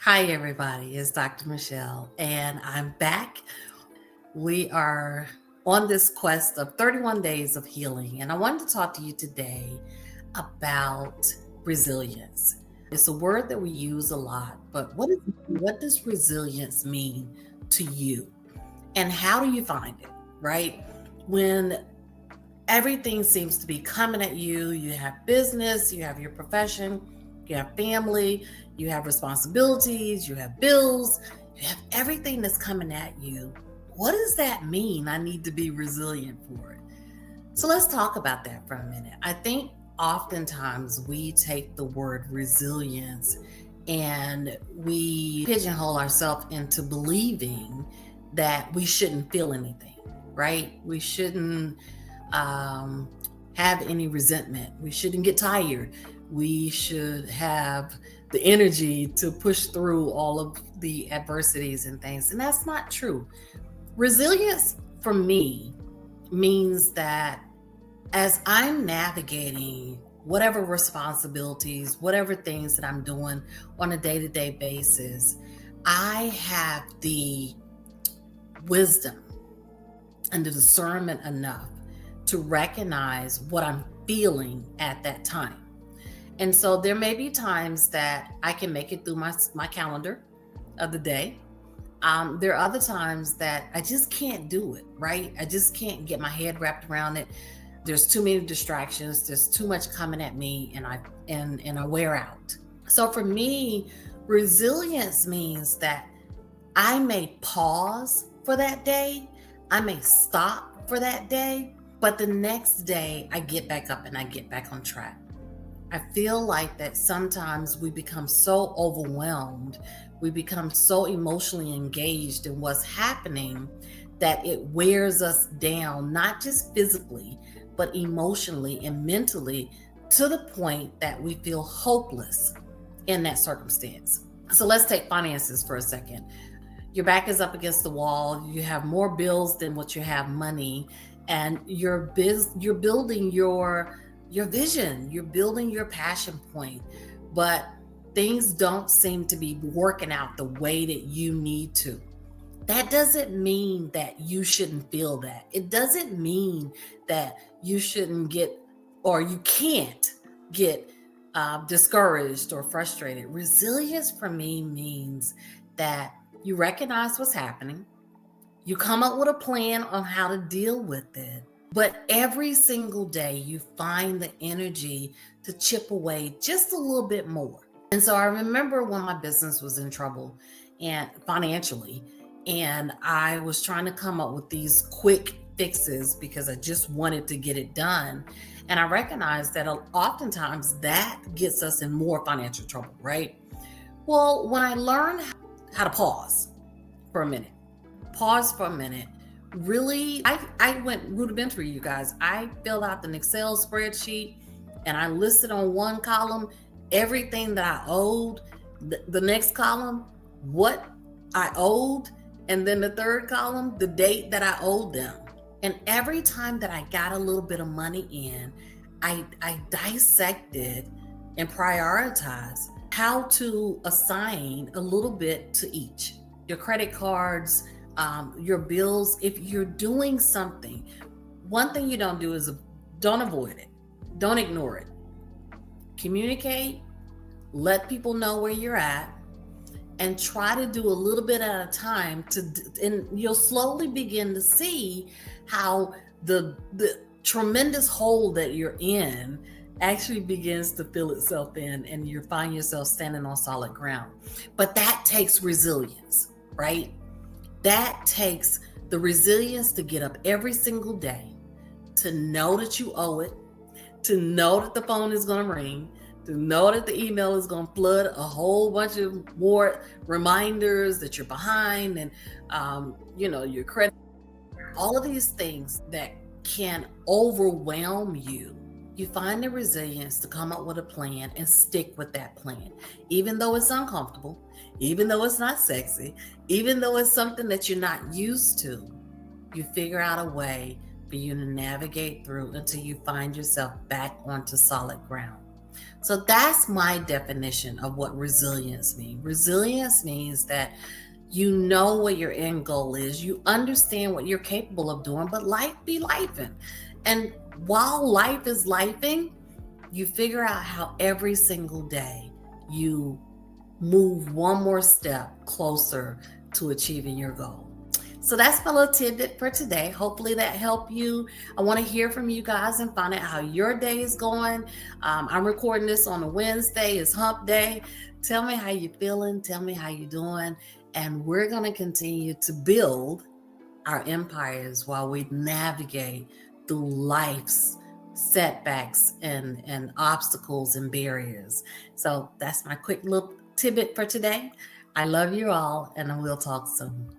Hi, everybody. It's Dr. Michelle, and I'm back. We are on this quest of 31 days of healing, and I wanted to talk to you today about resilience. It's a word that we use a lot, but what does resilience mean to you? And how do you find it, right? When everything seems to be coming at you. You have business, you have your profession, you have family, you have responsibilities, you have bills, you have everything that's coming at you. What does that mean? I need to be resilient for it. So let's talk about that for a minute. I think oftentimes we take the word resilience and we pigeonhole ourselves into believing that we shouldn't feel anything, right? We shouldn't um, have any resentment. We shouldn't get tired. We should have the energy to push through all of the adversities and things. And that's not true. Resilience for me means that as I'm navigating whatever responsibilities, whatever things that I'm doing on a day to day basis, I have the wisdom and the discernment enough to recognize what I'm feeling at that time. And so there may be times that I can make it through my calendar of the day. There are other times that I just can't do it, right? I just can't get my head wrapped around it. There's too many distractions. There's too much coming at me, and I wear out. So for me, resilience means that I may pause for that day. I may stop for that day, but the next day I get back up and I get back on track. I feel like that sometimes we become so overwhelmed, we become so emotionally engaged in what's happening that it wears us down, not just physically, but emotionally and mentally to the point that we feel hopeless in that circumstance. So let's take finances for a second. Your back is up against the wall, you have more bills than what you have money, and you're building your vision, you're building your passion point, but things don't seem to be working out the way that you need to. That doesn't mean that you shouldn't feel that. It doesn't mean that you shouldn't get or you can't get discouraged or frustrated. Resilience for me means that you recognize what's happening, you come up with a plan on how to deal with it, but every single day you find the energy to chip away just a little bit more. And so I remember when my business was in trouble and financially, and I was trying to come up with these quick fixes because I just wanted to get it done. And I recognized that oftentimes that gets us in more financial trouble, right? Well, when I learned how to for a minute, pause for a minute, really, I went rudimentary, you guys. I filled out an Excel spreadsheet and I listed on one column everything that I owed, the next column, what I owed, and then the third column, the date that I owed them. And every time that I got a little bit of money in, I dissected and prioritized how to assign a little bit to each. Your credit cards, your bills. If you're doing something, one thing you don't do is don't avoid it, don't ignore it. Communicate, let people know where you're at, and try to do a little bit at a time and you'll slowly begin to see how the tremendous hole that you're in actually begins to fill itself in and you find yourself standing on solid ground. But that takes resilience, right? That takes the resilience to get up every single day, to know that you owe it, to know that the phone is going to ring, to know that the email is going to flood a whole bunch of more reminders that you're behind, and your credit, all of these things that can overwhelm you. You find the resilience to come up with a plan and stick with that plan, even though it's uncomfortable, even though it's not sexy, even though it's something that you're not used to. You figure out a way for you to navigate through until you find yourself back onto solid ground. So that's my definition of what resilience means. Resilience means that you know what your end goal is, you understand what you're capable of doing, but life be lifing. And while life is lifing, you figure out how every single day you move one more step closer to achieving your goal. So that's my little tidbit for today. Hopefully that helped you. I want to hear from you guys and find out how your day is going. I'm recording this on a Wednesday. It's hump day. Tell me how you're feeling. Tell me how you're doing. And we're going to continue to build our empires while we navigate through life's setbacks and obstacles and barriers. So that's my quick little tidbit for today. I love you all, and we'll talk soon.